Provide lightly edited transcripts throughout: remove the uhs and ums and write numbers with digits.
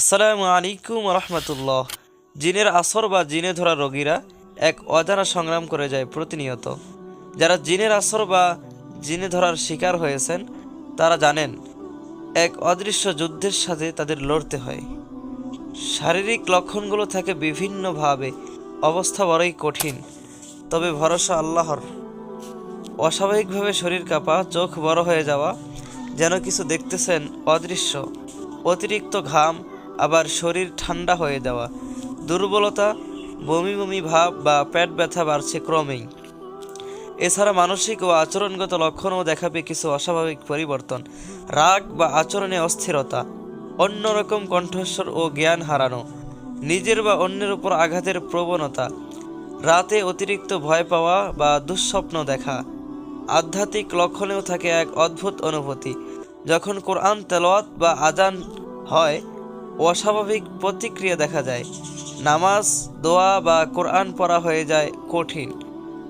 আসসালামু আলাইকুম রহমতুল্লাহ। জিনের আসর বা জিনে ধরা রোগীরা এক অজানা সংগ্রাম করে যায় প্রতিনিয়ত। যারা জিনের আসর বা জিনে ধরার শিকার হয়েছেন তারা জানেন এক অদৃশ্য যুদ্ধের সাথে তাদের লড়তে হয়। শারীরিক লক্ষণগুলো থাকে বিভিন্নভাবে, অবস্থা বড়ই কঠিন, তবে ভরসা আল্লাহর। অস্বাভাবিকভাবে শরীর কাঁপা, চোখ বড় হয়ে যাওয়া, যেন কিছু দেখতেছেন অদৃশ্য, অতিরিক্ত ঘাম, আবার শরীর ঠান্ডা হয়ে যাওয়া, দুর্বলতা, বমি বমি ভাব বা পেট ব্যথা বাড়ছে ক্রমেই। এছাড়া মানসিক ও আচরণগত লক্ষণও দেখাবে কিছু অস্বাভাবিক পরিবর্তন, রাগ বা আচরণে অস্থিরতা, অন্যরকম কণ্ঠস্বর ও জ্ঞান হারানো, নিজের বা অন্যের উপর আঘাতের প্রবণতা, রাতে অতিরিক্ত ভয় পাওয়া বা দুঃস্বপ্ন দেখা। আধ্যাত্মিক লক্ষণেও থাকে এক অদ্ভুত অনুভূতি। যখন কোরআন তেলাওয়াত বা আজান হয়, অস্বাভাবিক প্রতিক্রিয়া দেখা যায়। নামাজ, দোয়া বা কোরআন পড়া হয়ে যায় কঠিন।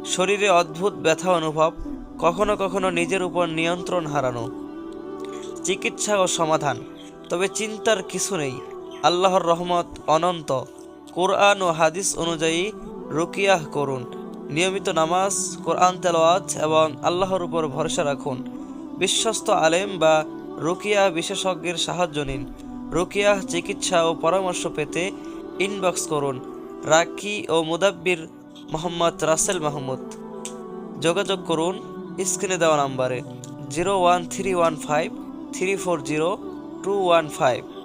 শরীরে অদ্ভুত ব্যথা অনুভব, কখনো কখনো নিজের উপর নিয়ন্ত্রণ হারানো। চিকিৎসা ও সমাধান, তবে চিন্তার কিছু নেই। আল্লাহর রহমত অনন্ত। কোরআন ও হাদিস অনুযায়ী রুকিয়াহ করুন। নিয়মিত নামাজ, কোরআন তেলাওয়াত এবং আল্লাহর উপর ভরসা রাখুন। বিশ্বস্ত আলেম বা রুকিয়া বিশেষজ্ঞের সাহায্য নিন। রুকিয়াহ চিকিৎসা ও পরামর্শ পেতে ইনবক্স করুন রাকি ও মুদাব্বির মোহাম্মদ রাসেল মাহমুদ। যোগাযোগ করুন স্ক্রিনে দেওয়া নাম্বারে 01315 340 215।